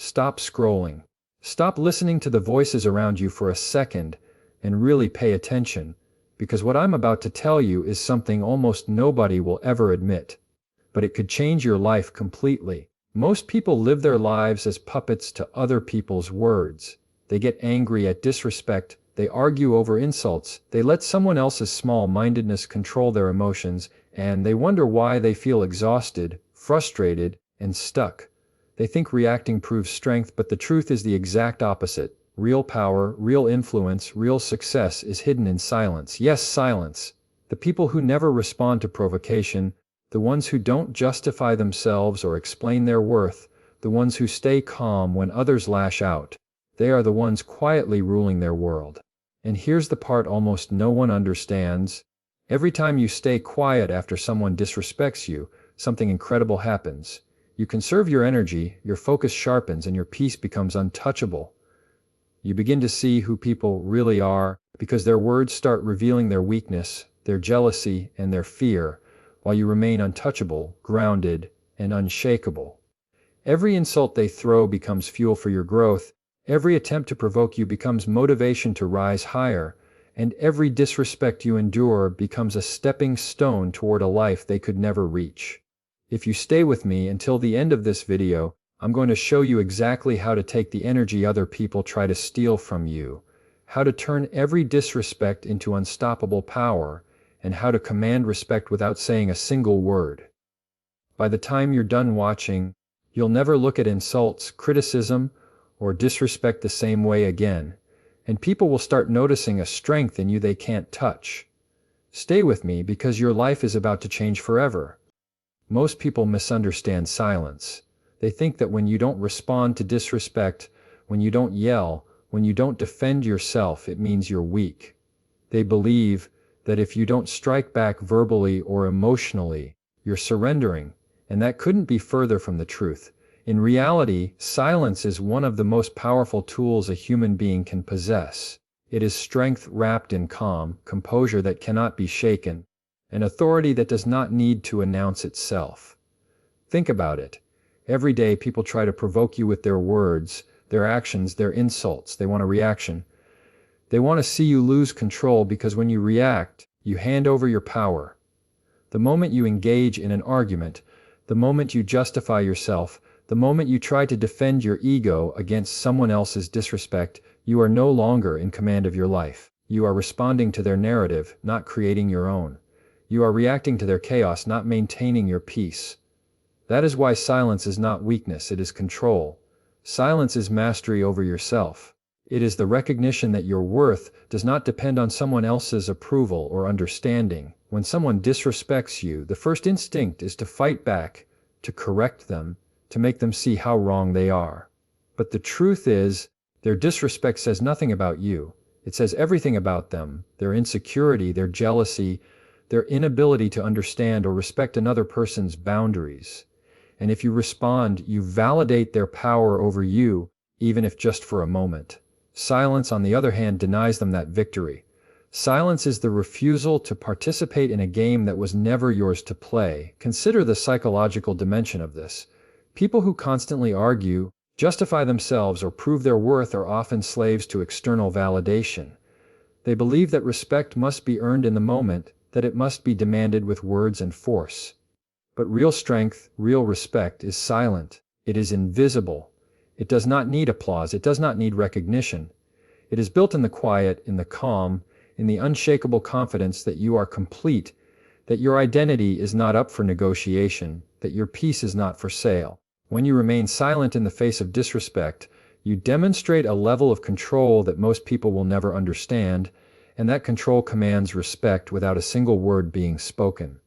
Stop scrolling. Stop listening to the voices around you for a second and really pay attention, because what I'm about to tell you is something almost nobody will ever admit. But it could change your life completely. Most people live their lives as puppets to other people's words. They get angry at disrespect, they argue over insults, they let someone else's small-mindedness control their emotions, and they wonder why they feel exhausted, frustrated, and stuck. They think reacting proves strength, but the truth is the exact opposite. Real power, real influence, real success is hidden in silence. Yes, silence. The people who never respond to provocation, the ones who don't justify themselves or explain their worth, the ones who stay calm when others lash out, they are the ones quietly ruling their world. And here's the part almost no one understands. Every time you stay quiet after someone disrespects you, something incredible happens. You conserve your energy, your focus sharpens, and your peace becomes untouchable. You begin to see who people really are, because their words start revealing their weakness, their jealousy, and their fear, while you remain untouchable, grounded, and unshakable. Every insult they throw becomes fuel for your growth, every attempt to provoke you becomes motivation to rise higher, and every disrespect you endure becomes a stepping stone toward a life they could never reach. If you stay with me until the end of this video, I'm going to show you exactly how to take the energy other people try to steal from you, how to turn every disrespect into unstoppable power, and how to command respect without saying a single word. By the time you're done watching, you'll never look at insults, criticism, or disrespect the same way again, and people will start noticing a strength in you they can't touch. Stay with me because your life is about to change forever. Most people misunderstand silence. They think that when you don't respond to disrespect, when you don't yell, when you don't defend yourself, it means you're weak. They believe that if you don't strike back verbally or emotionally, you're surrendering, and that couldn't be further from the truth. In reality, silence is one of the most powerful tools a human being can possess. It is strength wrapped in calm, composure that cannot be shaken, an authority that does not need to announce itself. Think about it. Every day people try to provoke you with their words, their actions, their insults. They want a reaction. They want to see you lose control, because when you react, you hand over your power. The moment you engage in an argument, the moment you justify yourself, the moment you try to defend your ego against someone else's disrespect, you are no longer in command of your life. You are responding to their narrative, not creating your own. You are reacting to their chaos, not maintaining your peace. That is why silence is not weakness, it is control. Silence is mastery over yourself. It is the recognition that your worth does not depend on someone else's approval or understanding. When someone disrespects you, the first instinct is to fight back, to correct them, to make them see how wrong they are. But the truth is, their disrespect says nothing about you. It says everything about them, their insecurity, their jealousy, their inability to understand or respect another person's boundaries. And if you respond, you validate their power over you, even if just for a moment. Silence, on the other hand, denies them that victory. Silence is the refusal to participate in a game that was never yours to play. Consider the psychological dimension of this. People who constantly argue, justify themselves, or prove their worth are often slaves to external validation. They believe that respect must be earned in the moment, that it must be demanded with words and force. But real strength, real respect is silent. It is invisible. It does not need applause. It does not need recognition. It is built in the quiet, in the calm, in the unshakable confidence that you are complete, that your identity is not up for negotiation, that your peace is not for sale. When you remain silent in the face of disrespect, you demonstrate a level of control that most people will never understand, and that control commands respect without a single word being spoken.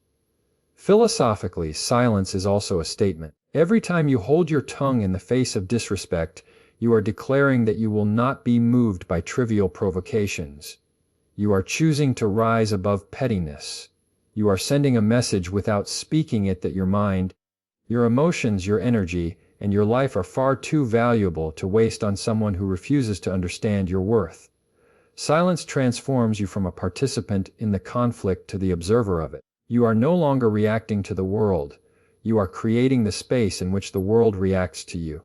Philosophically, silence is also a statement. Every time you hold your tongue in the face of disrespect, you are declaring that you will not be moved by trivial provocations. You are choosing to rise above pettiness. You are sending a message without speaking it that your mind, your emotions, your energy, and your life are far too valuable to waste on someone who refuses to understand your worth. Silence transforms you from a participant in the conflict to the observer of it. You are no longer reacting to the world. You are creating the space in which the world reacts to you.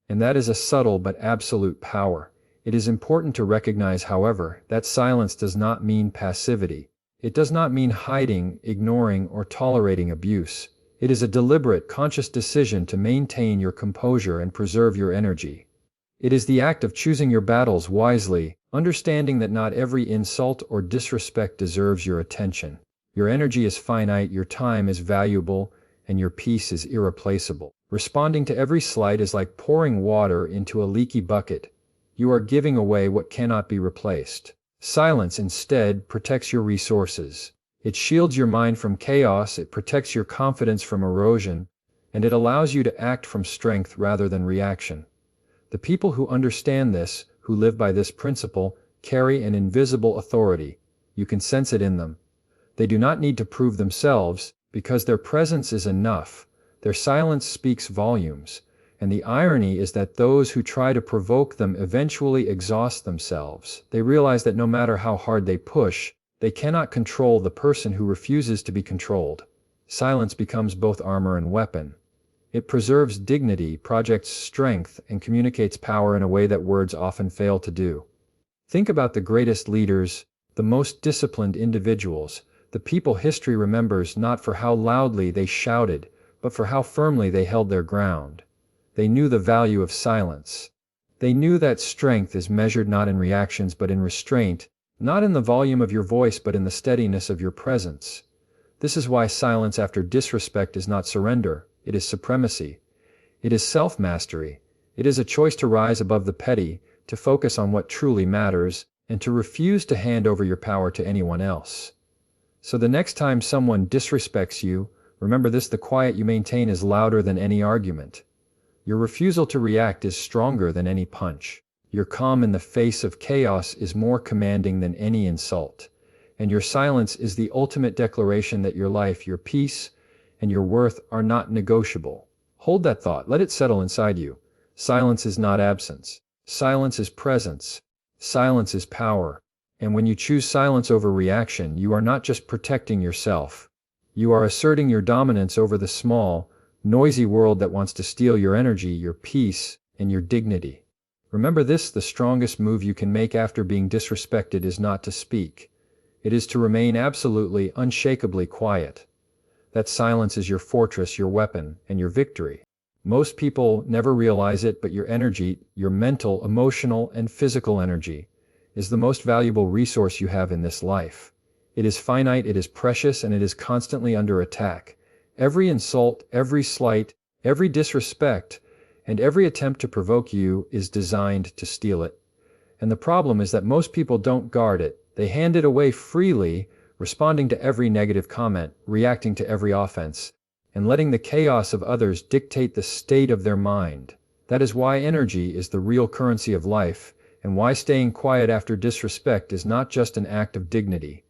And that is a subtle but absolute power. It is important to recognize, however, that silence does not mean passivity. It does not mean hiding, ignoring, or tolerating abuse. It is a deliberate, conscious decision to maintain your composure and preserve your energy. It is the act of choosing your battles wisely, understanding that not every insult or disrespect deserves your attention. Your energy is finite, your time is valuable, and your peace is irreplaceable. Responding to every slight is like pouring water into a leaky bucket. You are giving away what cannot be replaced. Silence, instead, protects your resources. It shields your mind from chaos, it protects your confidence from erosion, and it allows you to act from strength rather than reaction. The people who understand this, who live by this principle, carry an invisible authority. You can sense it in them. They do not need to prove themselves, because their presence is enough. Their silence speaks volumes, and the irony is that those who try to provoke them eventually exhaust themselves. They realize that no matter how hard they push, they cannot control the person who refuses to be controlled. Silence becomes both armor and weapon. It preserves dignity, projects strength, and communicates power in a way that words often fail to do. Think about the greatest leaders, the most disciplined individuals, the people history remembers not for how loudly they shouted, but for how firmly they held their ground. They knew the value of silence. They knew that strength is measured not in reactions but in restraint, not in the volume of your voice but in the steadiness of your presence. This is why silence after disrespect is not surrender, it is supremacy. It is self-mastery. It is a choice to rise above the petty, to focus on what truly matters, and to refuse to hand over your power to anyone else. So the next time someone disrespects you, remember this: the quiet you maintain is louder than any argument. Your refusal to react is stronger than any punch. Your calm in the face of chaos is more commanding than any insult. And your silence is the ultimate declaration that your life, your peace, and your worth are not negotiable. Hold that thought, let it settle inside you. Silence is not absence. Silence is presence. Silence is power. And when you choose silence over reaction, you are not just protecting yourself. You are asserting your dominance over the small, noisy world that wants to steal your energy, your peace, and your dignity. Remember this: the strongest move you can make after being disrespected is not to speak. It is to remain absolutely, unshakably quiet. That silence is your fortress, your weapon, and your victory. Most people never realize it, but your energy, your mental, emotional, and physical energy, is the most valuable resource you have in this life. It is finite, it is precious, and it is constantly under attack. Every insult, every slight, every disrespect, and every attempt to provoke you is designed to steal it. And the problem is that most people don't guard it. They hand it away freely, responding to every negative comment, reacting to every offense, and letting the chaos of others dictate the state of their mind. That is why energy is the real currency of life, and why staying quiet after disrespect is not just an act of dignity.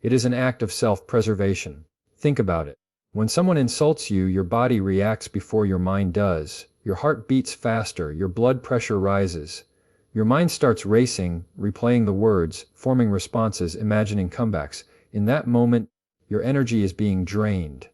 It is an act of self-preservation. Think about it. When someone insults you, your body reacts before your mind does. Your heart beats faster, your blood pressure rises. Your mind starts racing, replaying the words, forming responses, imagining comebacks. In that moment, your energy is being drained.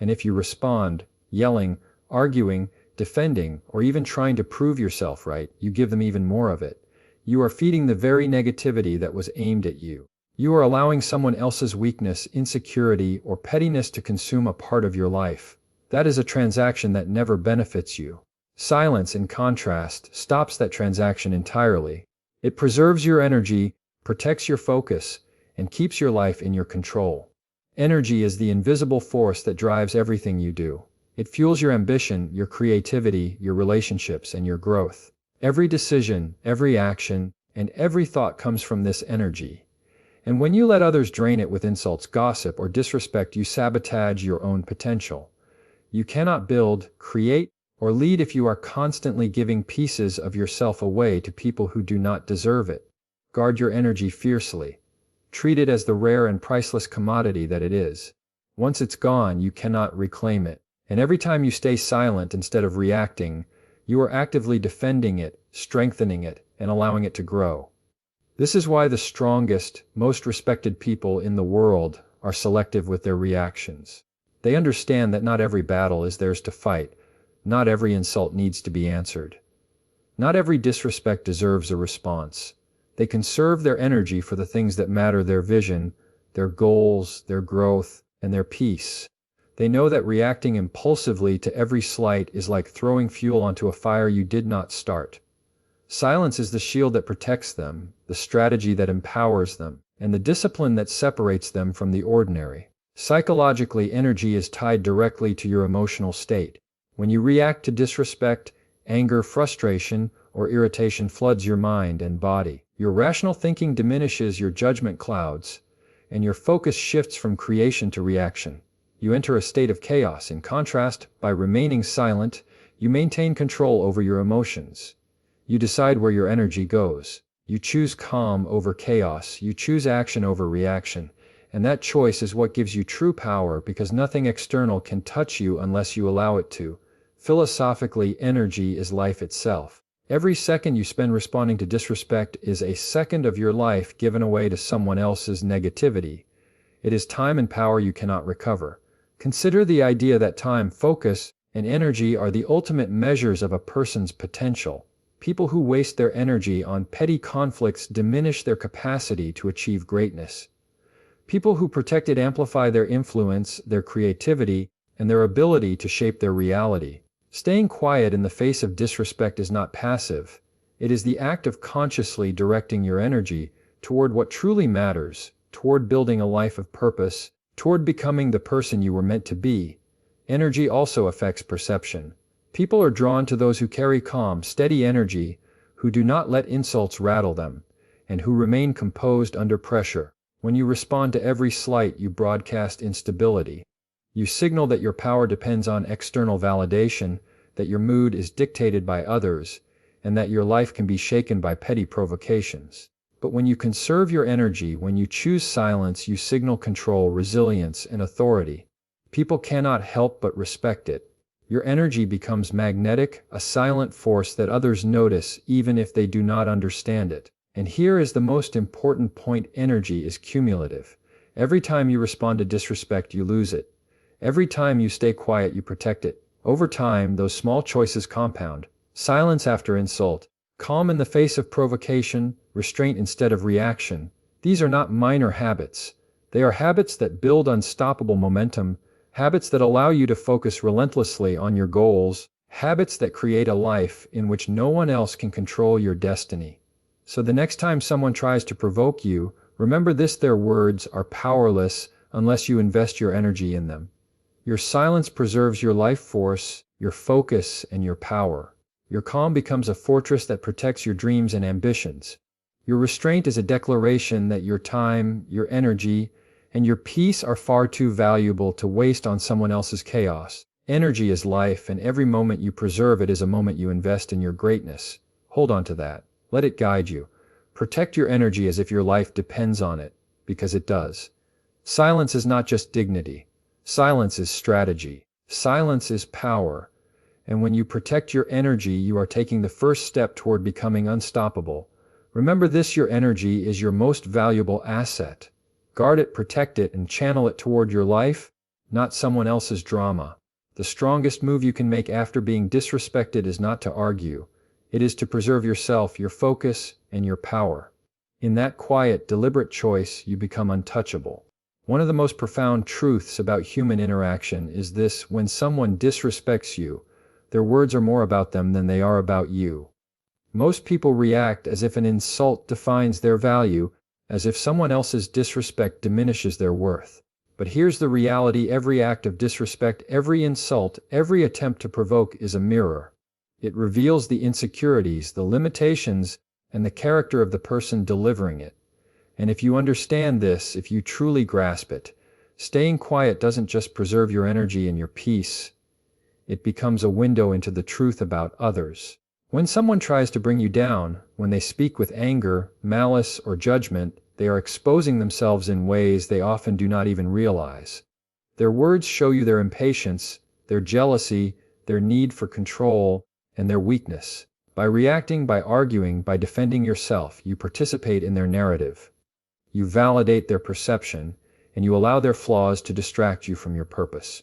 And if you respond, yelling, arguing, defending, or even trying to prove yourself right, you give them even more of it. You are feeding the very negativity that was aimed at you. You are allowing someone else's weakness, insecurity, or pettiness to consume a part of your life. That is a transaction that never benefits you. Silence, in contrast, stops that transaction entirely. It preserves your energy, protects your focus, and keeps your life in your control. Energy is the invisible force that drives everything you do. It fuels your ambition, your creativity, your relationships, and your growth. Every decision, every action, and every thought comes from this energy. And when you let others drain it with insults, gossip, or disrespect, you sabotage your own potential. You cannot build, create, or lead if you are constantly giving pieces of yourself away to people who do not deserve it. Guard your energy fiercely. Treat it as the rare and priceless commodity that it is. Once it's gone, you cannot reclaim it. And every time you stay silent instead of reacting, you are actively defending it, strengthening it, and allowing it to grow. This is why the strongest, most respected people in the world are selective with their reactions. They understand that not every battle is theirs to fight. Not every insult needs to be answered. Not every disrespect deserves a response. They conserve their energy for the things that matter: their vision, their goals, their growth, and their peace. They know that reacting impulsively to every slight is like throwing fuel onto a fire you did not start. Silence is the shield that protects them, the strategy that empowers them, and the discipline that separates them from the ordinary. Psychologically, energy is tied directly to your emotional state. When you react to disrespect, anger, frustration, or irritation floods your mind and body. Your rational thinking diminishes, your judgment clouds, and your focus shifts from creation to reaction. You enter a state of chaos. In contrast, by remaining silent, you maintain control over your emotions. You decide where your energy goes. You choose calm over chaos. You choose action over reaction. And that choice is what gives you true power, because nothing external can touch you unless you allow it to. Philosophically, energy is life itself. Every second you spend responding to disrespect is a second of your life given away to someone else's negativity. It is time and power you cannot recover. Consider the idea that time, focus, and energy are the ultimate measures of a person's potential. People who waste their energy on petty conflicts diminish their capacity to achieve greatness. People who protect it amplify their influence, their creativity, and their ability to shape their reality. Staying quiet in the face of disrespect is not passive. It is the act of consciously directing your energy toward what truly matters, toward building a life of purpose, toward becoming the person you were meant to be. Energy also affects perception. People are drawn to those who carry calm, steady energy, who do not let insults rattle them, and who remain composed under pressure. When you respond to every slight, you broadcast instability. You signal that your power depends on external validation, that your mood is dictated by others, and that your life can be shaken by petty provocations. But when you conserve your energy, when you choose silence, you signal control, resilience, and authority. People cannot help but respect it. Your energy becomes magnetic, a silent force that others notice even if they do not understand it. And here is the most important point: energy is cumulative. Every time you respond to disrespect, you lose it. Every time you stay quiet, you protect it. Over time, those small choices compound. Silence after insult, calm in the face of provocation, restraint instead of reaction. These are not minor habits. They are habits that build unstoppable momentum, habits that allow you to focus relentlessly on your goals, habits that create a life in which no one else can control your destiny. So the next time someone tries to provoke you, remember this: their words are powerless unless you invest your energy in them. Your silence preserves your life force, your focus, and your power. Your calm becomes a fortress that protects your dreams and ambitions. Your restraint is a declaration that your time, your energy, and your peace are far too valuable to waste on someone else's chaos. Energy is life, and every moment you preserve it is a moment you invest in your greatness. Hold on to that. Let it guide you. Protect your energy as if your life depends on it, because it does. Silence is not just dignity. Silence is strategy. Silence is power. And when you protect your energy, you are taking the first step toward becoming unstoppable. Remember this: your energy is your most valuable asset. Guard it, protect it, and channel it toward your life, not someone else's drama. The strongest move you can make after being disrespected is not to argue. It is to preserve yourself, your focus, and your power. In that quiet, deliberate choice, you become untouchable. One of the most profound truths about human interaction is this: when someone disrespects you, their words are more about them than they are about you. Most people react as if an insult defines their value, as if someone else's disrespect diminishes their worth. But here's the reality: every act of disrespect, every insult, every attempt to provoke is a mirror. It reveals the insecurities, the limitations, and the character of the person delivering it. And if you understand this, if you truly grasp it, staying quiet doesn't just preserve your energy and your peace. It becomes a window into the truth about others. When someone tries to bring you down, when they speak with anger, malice, or judgment, they are exposing themselves in ways they often do not even realize. Their words show you their impatience, their jealousy, their need for control, and their weakness. By reacting, by arguing, by defending yourself, you participate in their narrative. You validate their perception, and you allow their flaws to distract you from your purpose.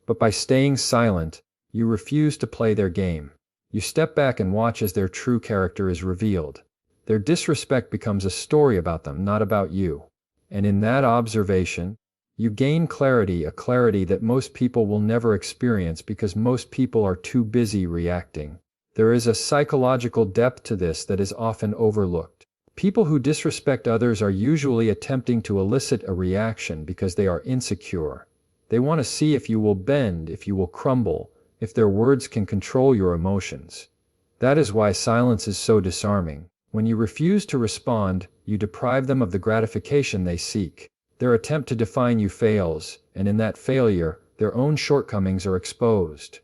But by staying silent, you refuse to play their game. You step back and watch as their true character is revealed. Their disrespect becomes a story about them, not about you. And in that observation, you gain clarity, a clarity that most people will never experience because most people are too busy reacting. There is a psychological depth to this that is often overlooked. People who disrespect others are usually attempting to elicit a reaction because they are insecure. They want to see if you will bend, if you will crumble, if their words can control your emotions. That is why silence is so disarming. When you refuse to respond, you deprive them of the gratification they seek. Their attempt to define you fails, and in that failure, their own shortcomings are exposed.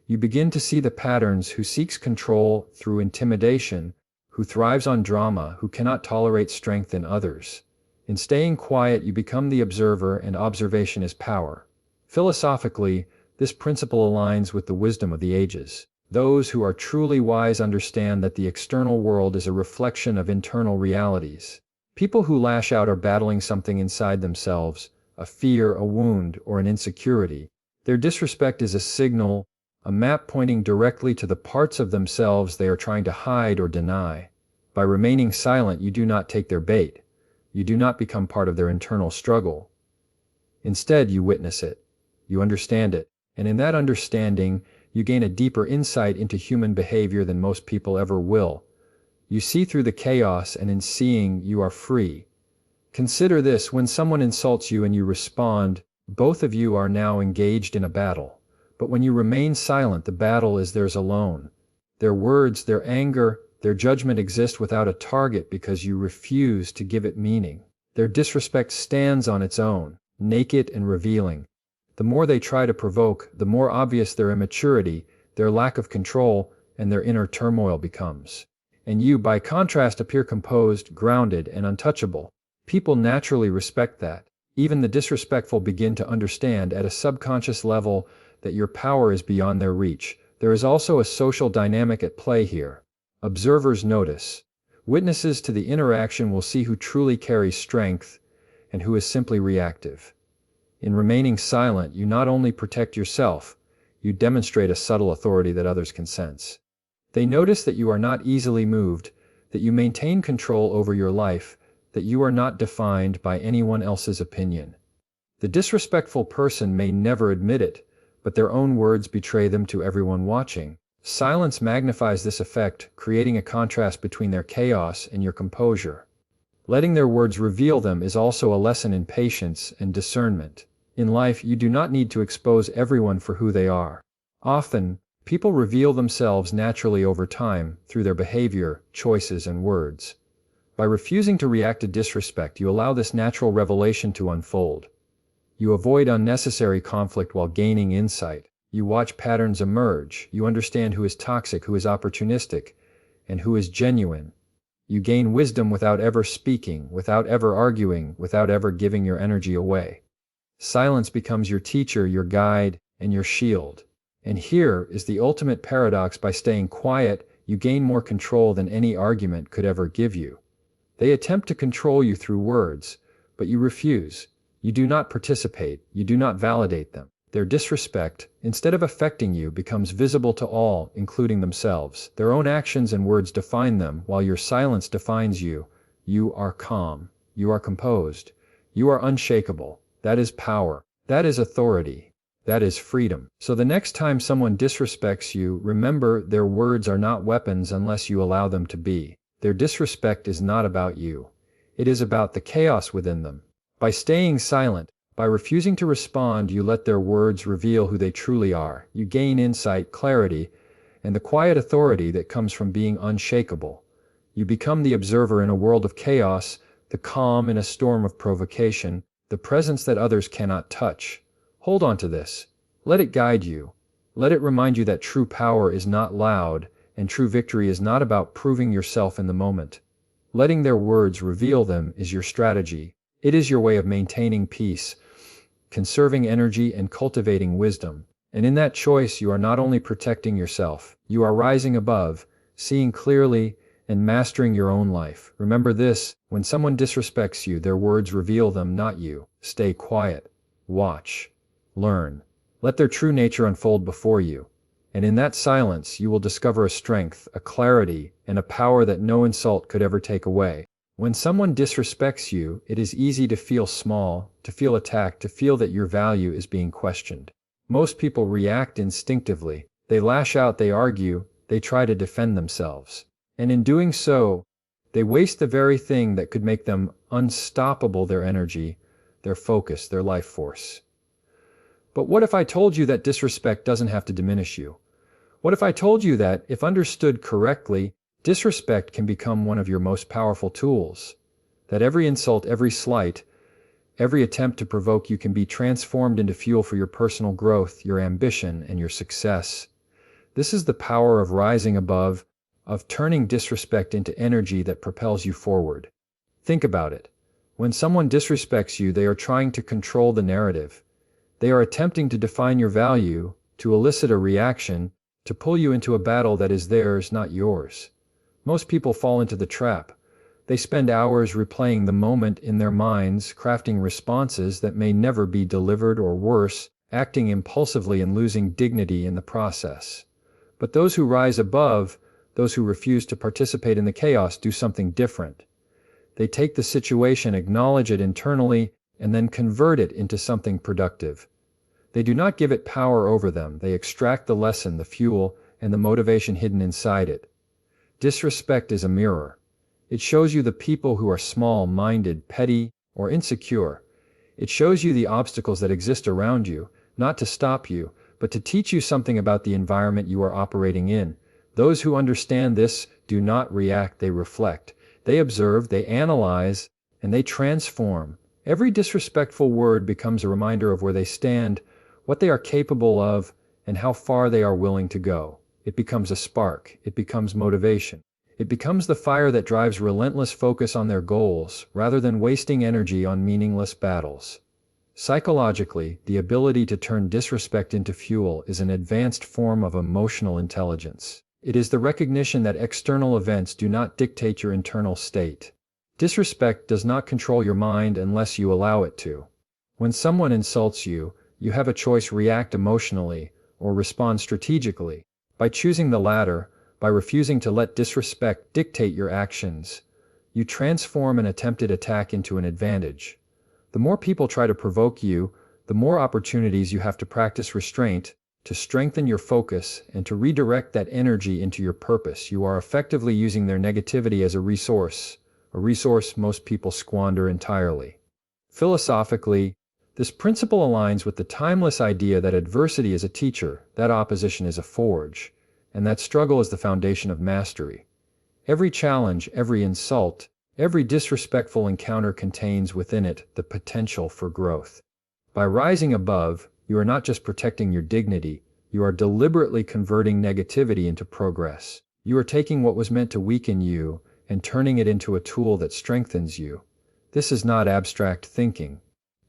You begin to see the patterns: who seeks control through intimidation, who thrives on drama, who cannot tolerate strength in others. In staying quiet, you become the observer, and observation is power. Philosophically, this principle aligns with the wisdom of the ages. Those who are truly wise understand that the external world is a reflection of internal realities. People who lash out are battling something inside themselves, a fear, a wound, or an insecurity. Their disrespect is a signal, a map pointing directly to the parts of themselves they are trying to hide or deny. By remaining silent, you do not take their bait. You do not become part of their internal struggle. Instead, you witness it. You understand it. And in that understanding, you gain a deeper insight into human behavior than most people ever will. You see through the chaos, and in seeing, you are free. Consider this: when someone insults you and you respond, both of you are now engaged in a battle. But when you remain silent, the battle is theirs alone. Their words, their anger, their judgment exist without a target because you refuse to give it meaning. Their disrespect stands on its own, naked and revealing. The more they try to provoke, the more obvious their immaturity, their lack of control, and their inner turmoil becomes. And you, by contrast, appear composed, grounded, and untouchable. People naturally respect that. Even the disrespectful begin to understand at a subconscious level that your power is beyond their reach. There is also a social dynamic at play here. Observers notice. Witnesses to the interaction will see who truly carries strength and who is simply reactive. In remaining silent, you not only protect yourself, you demonstrate a subtle authority that others can sense. They notice that you are not easily moved, that you maintain control over your life, that you are not defined by anyone else's opinion. The disrespectful person may never admit it, but their own words betray them to everyone watching. Silence magnifies this effect, creating a contrast between their chaos and your composure. Letting their words reveal them is also a lesson in patience and discernment. In life, you do not need to expose everyone for who they are. Often, people reveal themselves naturally over time through their behavior, choices, and words. By refusing to react to disrespect, you allow this natural revelation to unfold. You avoid unnecessary conflict while gaining insight. You watch patterns emerge. You understand who is toxic, who is opportunistic, and who is genuine. You gain wisdom without ever speaking, without ever arguing, without ever giving your energy away. Silence becomes your teacher, your guide, and your shield. And here is the ultimate paradox: by staying quiet, you gain more control than any argument could ever give you. They attempt to control you through words, but you refuse. You do not participate, you do not validate them. Their disrespect, instead of affecting you, becomes visible to all, including themselves. Their own actions and words define them, while your silence defines you. You are calm. You are composed. You are unshakable. That is power. That is authority. That is freedom. So the next time someone disrespects you, remember, their words are not weapons unless you allow them to be. Their disrespect is not about you. It is about the chaos within them. By staying silent, by refusing to respond, you let their words reveal who they truly are. You gain insight, clarity, and the quiet authority that comes from being unshakable. You become the observer in a world of chaos, the calm in a storm of provocation, the presence that others cannot touch. Hold on to this. Let it guide you. Let it remind you that true power is not loud, and true victory is not about proving yourself in the moment. Letting their words reveal them is your strategy. It is your way of maintaining peace, conserving energy, and cultivating wisdom. And in that choice, you are not only protecting yourself, you are rising above, seeing clearly, and mastering your own life. Remember this: when someone disrespects you, their words reveal them, not you. Stay quiet. Watch. Learn. Let their true nature unfold before you. And in that silence, you will discover a strength, a clarity, and a power that no insult could ever take away. When someone disrespects you, it is easy to feel small, to feel attacked, to feel that your value is being questioned. Most people react instinctively. They lash out, they argue, they try to defend themselves. And in doing so, they waste the very thing that could make them unstoppable: their energy, their focus, their life force. But what if I told you that disrespect doesn't have to diminish you? What if I told you that, if understood correctly, disrespect can become one of your most powerful tools? That every insult, every slight, every attempt to provoke you can be transformed into fuel for your personal growth, your ambition, and your success. This is the power of rising above, of turning disrespect into energy that propels you forward. Think about it. When someone disrespects you, they are trying to control the narrative. They are attempting to define your value, to elicit a reaction, to pull you into a battle that is theirs, not yours. Most people fall into the trap. They spend hours replaying the moment in their minds, crafting responses that may never be delivered, or worse, acting impulsively and losing dignity in the process. But those who rise above, those who refuse to participate in the chaos, do something different. They take the situation, acknowledge it internally, and then convert it into something productive. They do not give it power over them. They extract the lesson, the fuel, and the motivation hidden inside it. Disrespect is a mirror. It shows you the people who are small-minded, petty, or insecure. It shows you the obstacles that exist around you, not to stop you, but to teach you something about the environment you are operating in. Those who understand this do not react, they reflect. They observe, they analyze, and they transform. Every disrespectful word becomes a reminder of where they stand, what they are capable of, and how far they are willing to go. It becomes a spark. It becomes motivation. It becomes the fire that drives relentless focus on their goals, rather than wasting energy on meaningless battles. Psychologically, the ability to turn disrespect into fuel is an advanced form of emotional intelligence. It is the recognition that external events do not dictate your internal state. Disrespect does not control your mind unless you allow it to. When someone insults you, you have a choice: react emotionally or respond strategically. By choosing the latter, by refusing to let disrespect dictate your actions, you transform an attempted attack into an advantage. The more people try to provoke you, the more opportunities you have to practice restraint, to strengthen your focus, and to redirect that energy into your purpose. You are effectively using their negativity as a resource most people squander entirely. Philosophically, this principle aligns with the timeless idea that adversity is a teacher, that opposition is a forge, and that struggle is the foundation of mastery. Every challenge, every insult, every disrespectful encounter contains within it the potential for growth. By rising above, you are not just protecting your dignity, you are deliberately converting negativity into progress. You are taking what was meant to weaken you and turning it into a tool that strengthens you. This is not abstract thinking.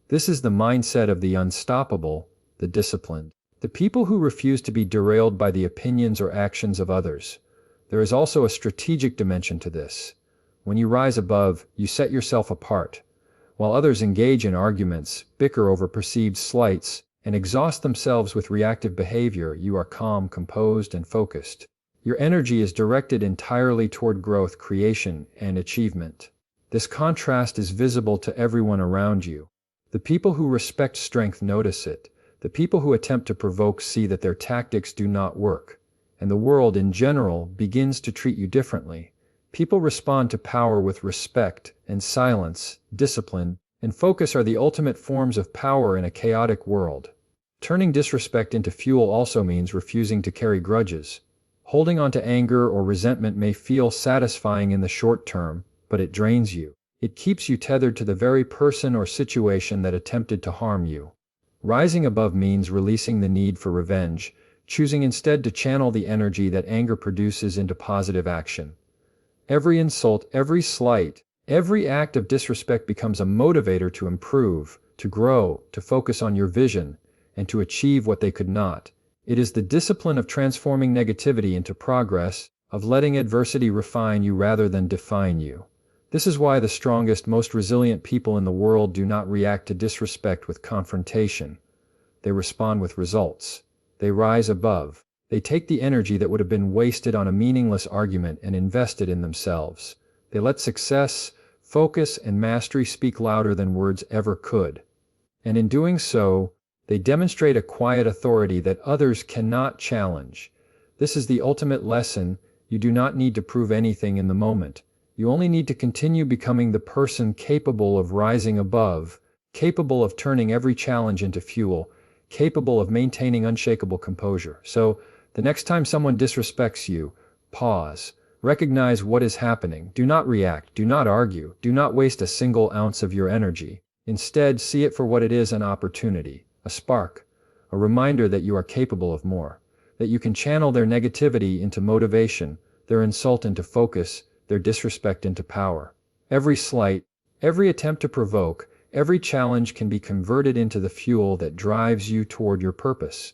This is the mindset of the unstoppable, the disciplined, the people who refuse to be derailed by the opinions or actions of others. There is also a strategic dimension to this. When you rise above, you set yourself apart. While others engage in arguments, bicker over perceived slights, and exhaust themselves with reactive behavior, you are calm, composed, and focused. Your energy is directed entirely toward growth, creation, and achievement. This contrast is visible to everyone around you. The people who respect strength notice it. The people who attempt to provoke see that their tactics do not work. And the world in general begins to treat you differently. People respond to power with respect, and silence, discipline, and focus are the ultimate forms of power in a chaotic world. Turning disrespect into fuel also means refusing to carry grudges. Holding on to anger or resentment may feel satisfying in the short term, but it drains you. It keeps you tethered to the very person or situation that attempted to harm you. Rising above means releasing the need for revenge, choosing instead to channel the energy that anger produces into positive action. Every insult, every slight, every act of disrespect becomes a motivator to improve, to grow, to focus on your vision, and to achieve what they could not. It is the discipline of transforming negativity into progress, of letting adversity refine you rather than define you. This is why the strongest, most resilient people in the world do not react to disrespect with confrontation. They respond with results. They rise above. They take the energy that would have been wasted on a meaningless argument and invest it in themselves. They let success, focus, and mastery speak louder than words ever could. And in doing so, they demonstrate a quiet authority that others cannot challenge. This is the ultimate lesson. You do not need to prove anything in the moment. You only need to continue becoming the person capable of rising above, capable of turning every challenge into fuel, capable of maintaining unshakable composure. So, the next time someone disrespects you, pause. Recognize what is happening. Do not react. Do not argue. Do not waste a single ounce of your energy. Instead, see it for what it is: an opportunity, a spark, a reminder that you are capable of more, that you can channel their negativity into motivation, their insult into focus, their disrespect into power. Every slight, every attempt to provoke, every challenge can be converted into the fuel that drives you toward your purpose.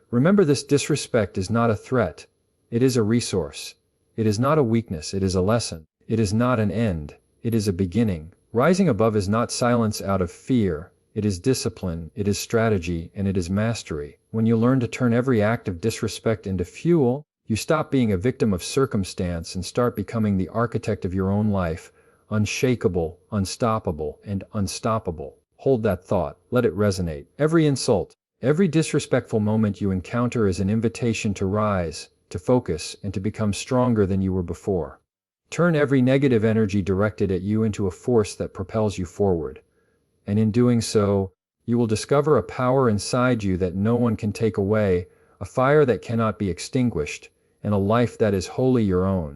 Remember, this disrespect is not a threat. It is a resource. It is not a weakness. It is a lesson. It is not an end. It is a beginning. Rising above is not silence out of fear. It is discipline, it is strategy, and it is mastery. When you learn to turn every act of disrespect into fuel, you stop being a victim of circumstance and start becoming the architect of your own life, unshakable, unstoppable, and unstoppable. Hold that thought. Let it resonate. Every insult, every disrespectful moment you encounter is an invitation to rise, to focus, and to become stronger than you were before. Turn every negative energy directed at you into a force that propels you forward. And in doing so, you will discover a power inside you that no one can take away, a fire that cannot be extinguished, and a life that is wholly your own.